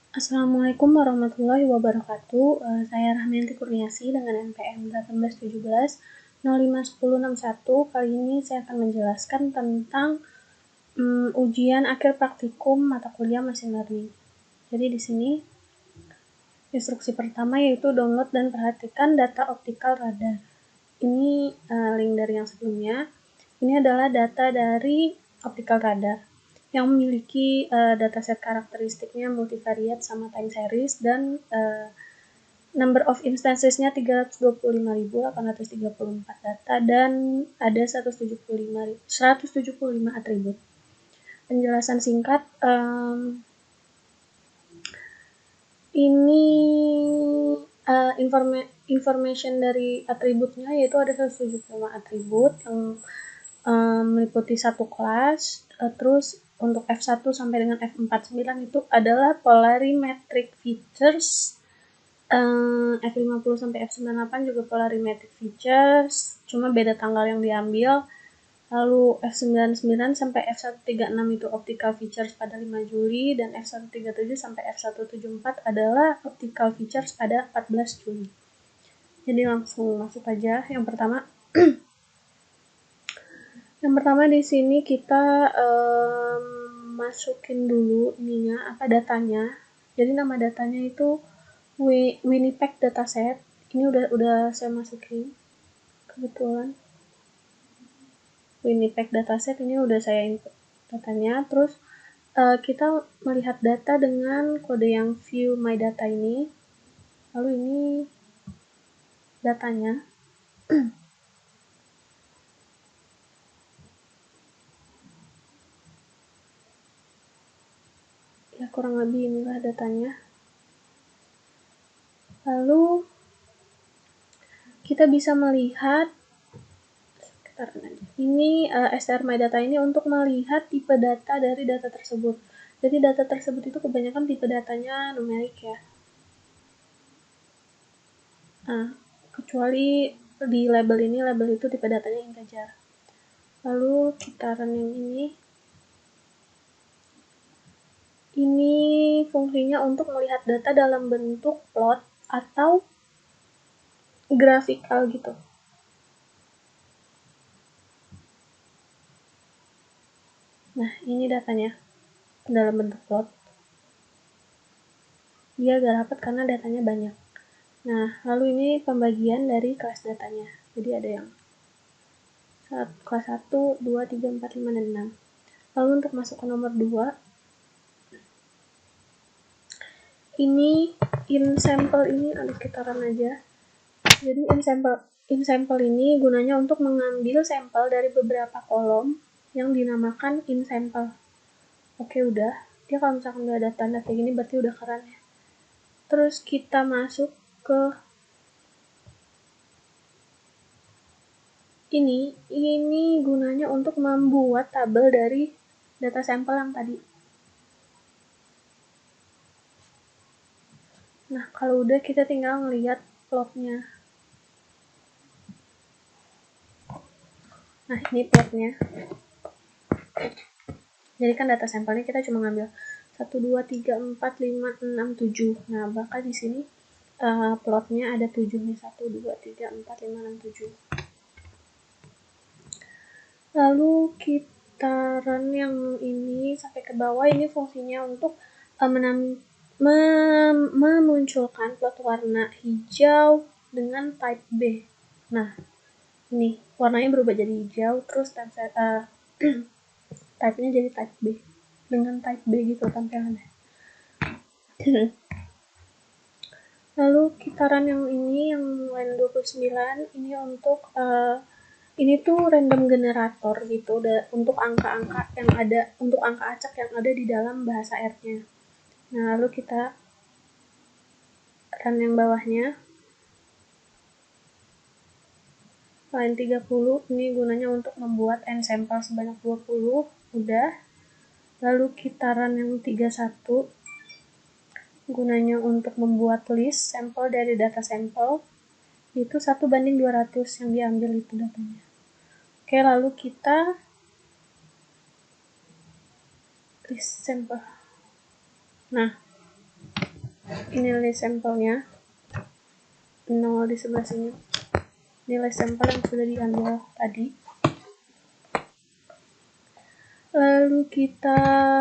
Assalamualaikum warahmatullahi wabarakatuh. Saya Rahmianti Kurniasi dengan NPM 1817 051061. Kali ini saya akan menjelaskan tentang ujian akhir praktikum mata kuliah Machine Learning. Jadi di sini instruksi pertama yaitu download dan perhatikan data optical radar. Ini link dari yang sebelumnya. Ini adalah data dari optical radar yang memiliki dataset karakteristiknya multivariate sama time series dan number of instances-nya 325.834 data dan ada 175 atribut. Penjelasan singkat, ini information dari atributnya yaitu ada 175 atribut yang meliputi satu kelas, terus untuk F1 sampai dengan F49 itu adalah polarimetric features, F50 sampai F98 juga polarimetric features, cuma beda tanggal yang diambil. Lalu F99 sampai F136 itu optical features pada 5 Juli dan F137 sampai F174 adalah optical features pada 14 Juli. Jadi langsung masuk aja. Yang pertama di sini kita masukin dulu ininya datanya. Jadi nama datanya itu Winnipeg dataset. Ini udah saya masukin kebetulan. Winnipeg dataset ini udah saya input datanya. Terus kita melihat data dengan kode yang view my data ini. Lalu ini datanya. Ya kurang lebih inilah datanya. Lalu kita bisa melihat ini STR My Data ini untuk melihat tipe data dari data tersebut. Jadi data tersebut itu kebanyakan tipe datanya numerik ya. Kecuali di label itu tipe datanya integer. Lalu kita run yang ini. Ini fungsinya untuk melihat data dalam bentuk plot atau grafikal gitu. Nah, ini datanya dalam bentuk plot. Dia agak rapat karena datanya banyak. Nah, lalu ini pembagian dari kelas datanya. Jadi ada yang kelas 1, 2, 3, 4, 5, dan 6. Lalu untuk masuk ke nomor 2, ini in sample ini ada sekitaran aja. Jadi in sample ini gunanya untuk mengambil sampel dari beberapa kolom yang dinamakan in sample. Oke, udah. Dia kalau misalkan nggak ada tanda kayak gini berarti udah keren ya. Terus kita masuk ke ini gunanya untuk membuat tabel dari data sampel yang tadi. Nah, kalau udah kita tinggal ngelihat plotnya. Nah, ini plotnya. Jadi kan data sampelnya kita cuma ngambil 1, 2, 3, 4, 5, 6, 7. Nah, bahkan di sini plotnya ada 7 nih. 1, 2, 3, 4, 5, 6, 7. Lalu kita run yang ini sampai ke bawah. Ini fungsinya untuk memunculkan plot warna hijau dengan type B. Nah, ini warnanya berubah jadi hijau, terus type-nya jadi type B. Dengan type B gitu tampilannya. Lalu kita run yang ini, yang line 29, ini untuk ini tuh random generator gitu, untuk angka-angka yang ada, untuk angka acak yang ada di dalam bahasa R-nya. Nah, lalu kita run yang bawahnya. Line 30, ini gunanya untuk membuat n sampel sebanyak 20, udah. Lalu kita run yang 31, gunanya untuk membuat list sampel dari data sampel, itu 1:200 yang diambil itu datanya. Oke, lalu kita list sampel. Nah, nilai sampelnya 0 di sebelah sini, nilai sampel yang sudah diambil tadi. Lalu kita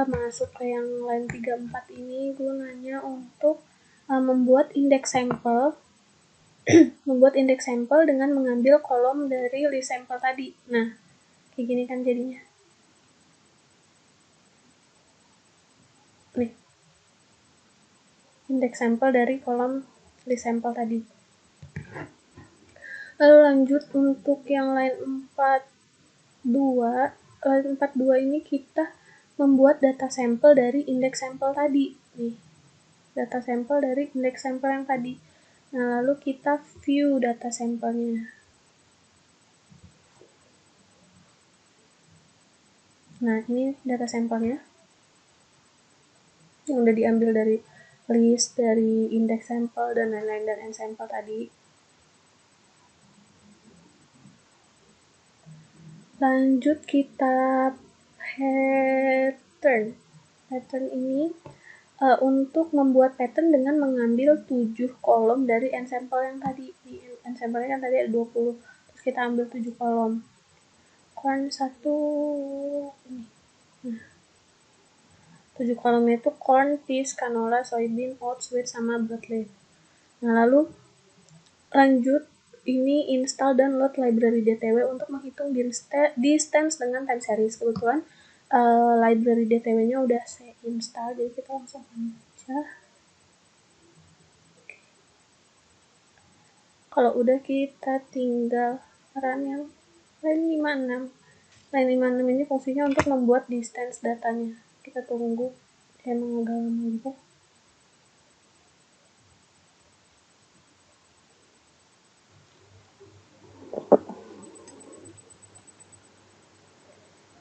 masuk ke yang line 34 ini, gunanya untuk membuat indeks sampel membuat indeks sampel dengan mengambil kolom dari list sampel tadi. Nah, kayak gini kan jadinya. Nih, indeks sampel dari kolom list sampel tadi. Lalu lanjut untuk yang line 42. Line 42 ini kita membuat data sampel dari indeks sampel tadi. Nih, data sampel dari indeks sampel yang tadi. Nah, lalu kita view data sampelnya. Nah, ini data sampelnya yang udah diambil dari list, dari indeks sampel, dan lain-lain, dan end sampel tadi. Lanjut kita pattern. Pattern ini untuk membuat pattern dengan mengambil 7 kolom dari end sampel yang tadi. Di end sampelnya kan tadi ada 20, terus kita ambil 7 kolom. Corn 1 ini. Nah, 7 kolomnya itu corn, peas, canola, soybean, oats, wheat, sama broadleaf. Nah, lalu lanjut ini install dan load library DTW untuk menghitung distance dengan time series. Kebetulan library DTW-nya udah saya install, jadi kita langsung aja. Kalau udah, kita tinggal run yang line 56. Line 56 ini fungsinya untuk membuat distance datanya. Kita tunggu, emang agak lama juga.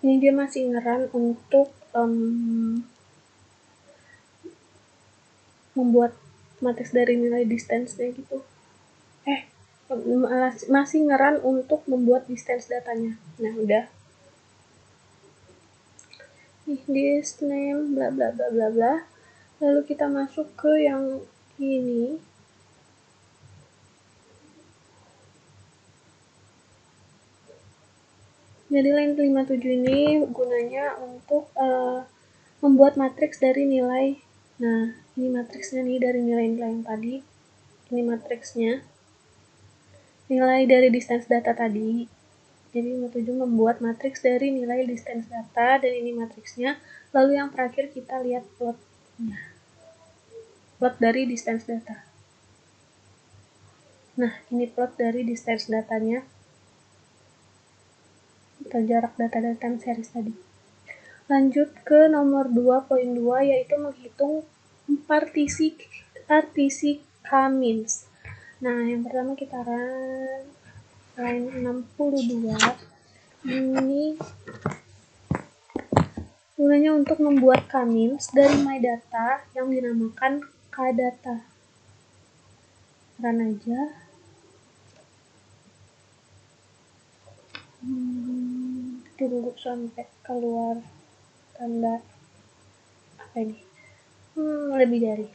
Ini dia masih ngeran untuk membuat matriks dari nilai distance-nya gitu. Masih ngeran untuk membuat distance datanya. Nah, udah. Nih, list name bla bla bla bla bla. Lalu kita masuk ke yang ini. Jadi line 57 ini gunanya untuk membuat matriks dari nilai. Nah, ini matriksnya nih dari nilai-nilai yang tadi. Ini matriksnya. Nilai dari distance data tadi. Jadi 57 membuat matriks dari nilai distance data, dan ini matriksnya. Lalu yang terakhir kita lihat plotnya. Plot dari distance data. Nah, ini plot dari distance datanya. Atau jarak data dari time series tadi. Lanjut ke nomor 2.2, yaitu menghitung partisi k-means. Nah, yang pertama kita run line 62. Ini gunanya untuk membuat k-means dari my data yang dinamakan k-data. Run aja. Tunggu sampai keluar tanda apa ini? Lebih dari.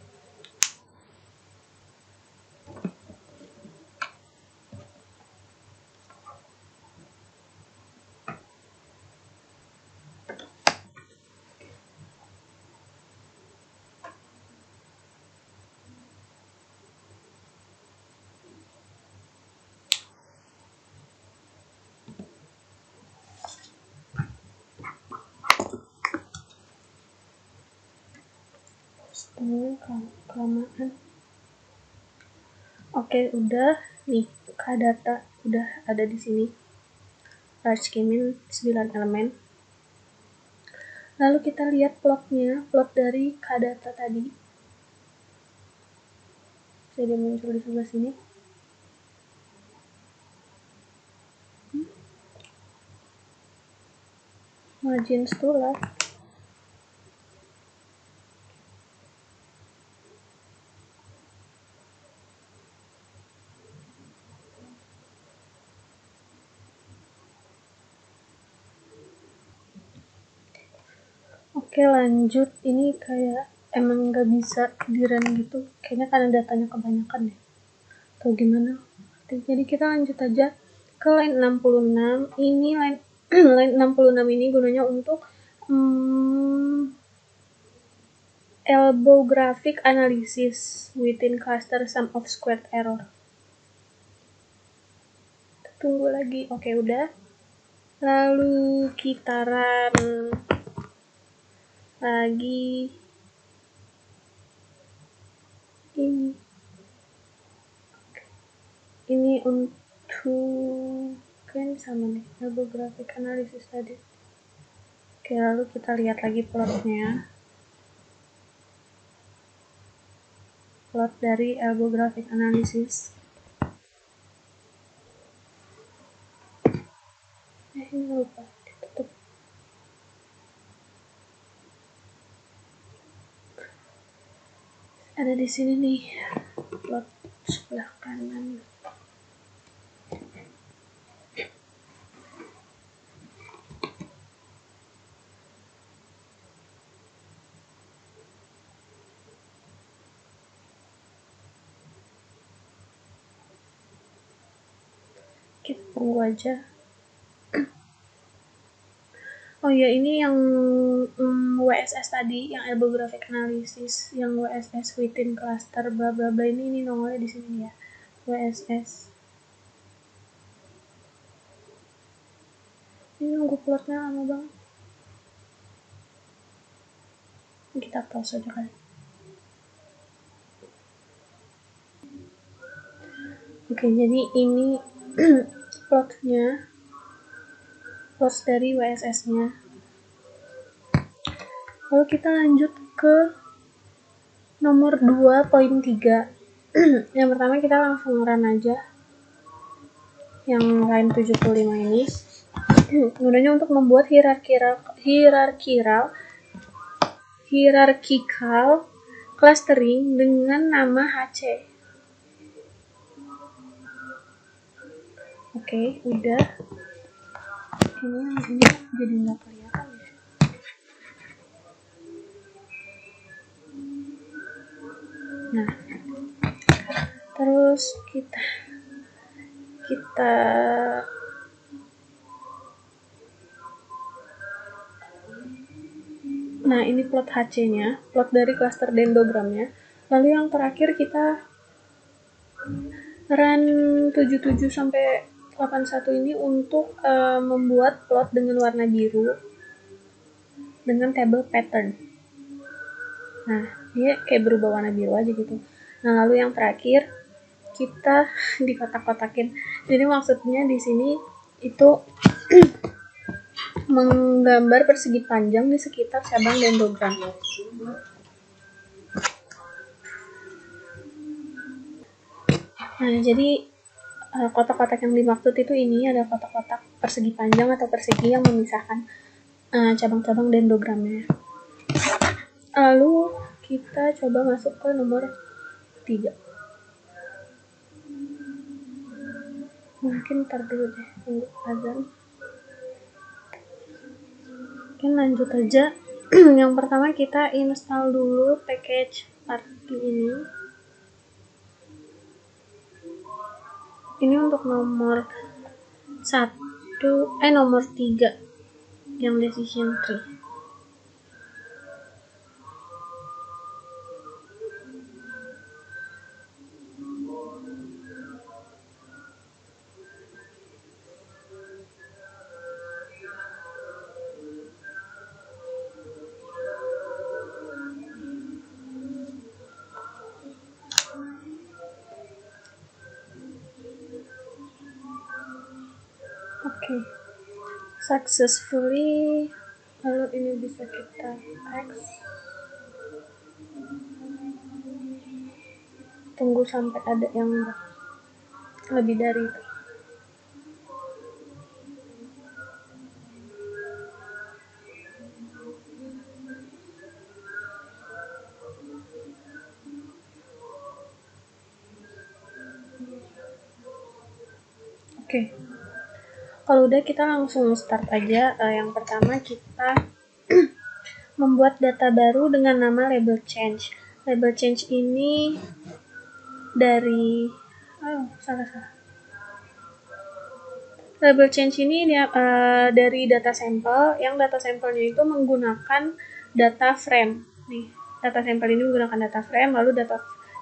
Kelamaan. Oke, udah nih k-data udah ada di sini. Large k-mean 9 elemen. Lalu kita lihat plotnya, plot dari k-data tadi. Jadi muncul di sebelah sini. Margins to left. Oke, lanjut. Ini kayak emang nggak bisa di run gitu, kayaknya karena datanya kebanyakan deh atau gimana. Jadi kita lanjut aja ke line 66. Ini line line 66 ini gunanya untuk elbow graphic analysis within cluster sum of squared error. Tunggu lagi. Oke, udah. Lalu kita run lagi ini untuk kan sama nih elbow graphic analysis tadi. Oke, lalu kita lihat lagi plotnya. Plot dari elbow graphic analysis. Ini lupa ditutup. Ada di sini nih plot sebelah kanan. Kita tunggu aja. Oh iya, ini yang WSS tadi, yang elbow graphic analysis, yang WSS within cluster bla bla bla ini nongolnya di sini ya. WSS. Ini nunggu plotnya lama banget. Kita pause aja kan. Oke, jadi ini plotnya, plot dari WSS-nya. Lalu kita lanjut ke nomor 2.3. Yang pertama kita langsung run aja yang line 75 ini. Gunanya untuk membuat hierarchical clustering dengan nama HC. Oke, udah. Ini jadi nggak kelihatan ya. Nah, terus kita nah ini plot HC-nya, plot dari cluster dendrogramnya. Lalu yang terakhir kita run 77 sampai 81 ini untuk membuat plot dengan warna biru dengan table pattern. Nah, dia kayak berubah warna biru aja gitu. Nah, lalu yang terakhir kita di kotak-kotakin. Jadi maksudnya di sini itu menggambar persegi panjang di sekitar cabang dendrogram. Nah, jadi kotak-kotak yang dimaksud itu ini ada kotak-kotak persegi panjang atau persegi yang memisahkan cabang-cabang dendrogramnya. Lalu kita coba masuk ke nomor 3. Mungkin ntar dulu deh, tunggu azan. Oke, lanjut aja. Yang pertama kita install dulu package party ini. Ini untuk nomor 3 yang decision tree. Oke. Successfully. Lalu ini bisa kita X. Tunggu sampai ada yang lebih dari itu. Oke. Kalau udah kita langsung start aja. Yang pertama kita membuat data baru dengan nama label change. Label change ini dari label change ini dari data sampel, yang data sampelnya itu menggunakan data frame. Nih, data sampel ini menggunakan data frame, lalu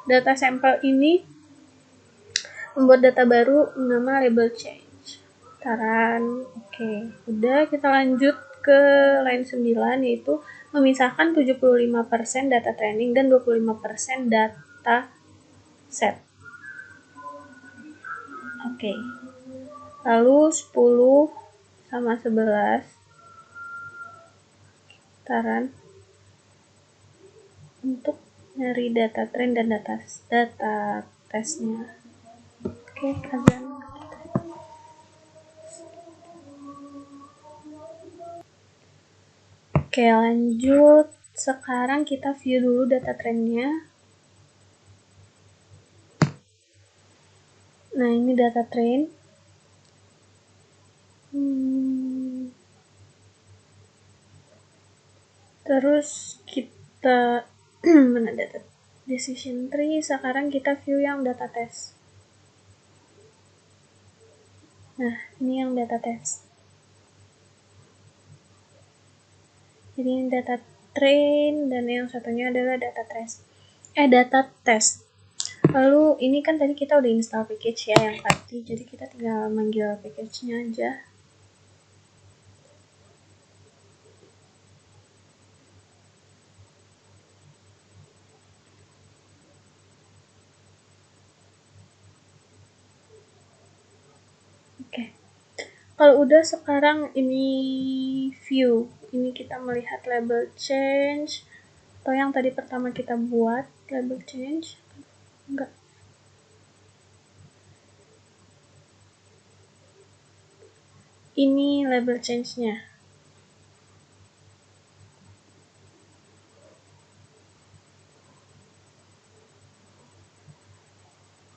data sampel ini membuat data baru nama label change. Taran, oke. Udah, kita lanjut ke line 9, yaitu memisahkan 75% data training dan 25% data set. Oke. Lalu 10 sama 11 taran untuk nyari data train dan data testnya. Oke, azan. Oke, lanjut. Sekarang kita view dulu data trainnya. Nah, ini data train. Terus kita mana data decision tree. Sekarang kita view yang data test. Nah, ini yang data test. Jadi ini data train dan yang satunya adalah data test. Lalu ini kan tadi kita udah install package ya yang tadi, jadi kita tinggal manggil package-nya aja. Oke. Kalau udah, sekarang ini view. Ini kita melihat label change atau yang tadi pertama kita buat label change. Enggak. Ini label change-nya.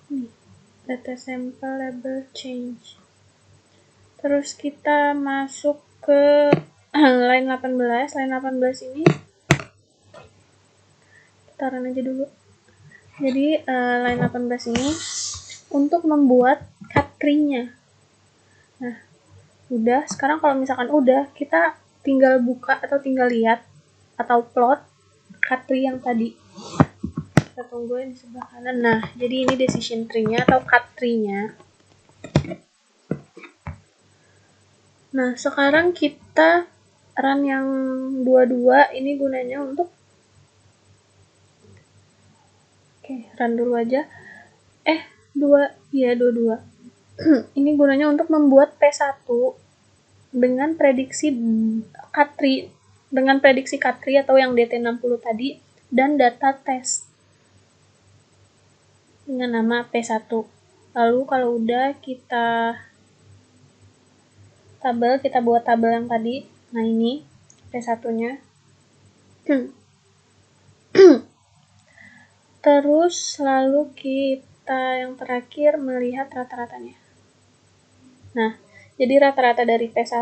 Nih, data sample label change. Terus kita masuk ke line 18. Line 18 ini taruh aja dulu. Jadi line 18 ini untuk membuat cut tree-nya. Nah, udah. Sekarang kalau misalkan udah, kita tinggal buka atau tinggal lihat atau plot cut tree yang tadi. Kita tungguin di sebelah kanan. Nah, jadi ini decision tree-nya atau cut tree-nya. Nah, sekarang kita run yang 22. Ini gunanya untuk run dulu aja. 22. Ini gunanya untuk membuat P1 dengan prediksi cut tree atau yang DT60 tadi dan data test dengan nama P1. Lalu kalau udah kita buat tabel yang tadi. Nah, ini P1-nya. Terus lalu kita yang terakhir melihat rata-ratanya. Nah, jadi rata-rata dari P1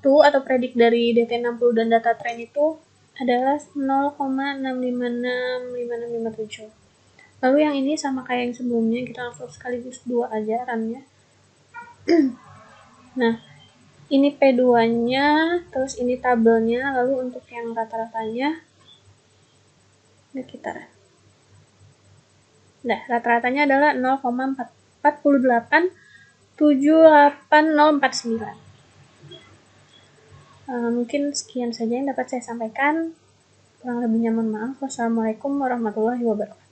atau predik dari DT60 dan data train itu adalah 0,6565657. Lalu yang ini sama kayak yang sebelumnya, kita langsung sekaligus 2 aja run-nya. Nah, ini P2-nya, terus ini tabelnya, lalu untuk yang rata-ratanya kita. Nah, rata-ratanya adalah 0,4878049. Mungkin sekian saja yang dapat saya sampaikan. Kurang lebihnya mohon maaf. Wassalamualaikum warahmatullahi wabarakatuh.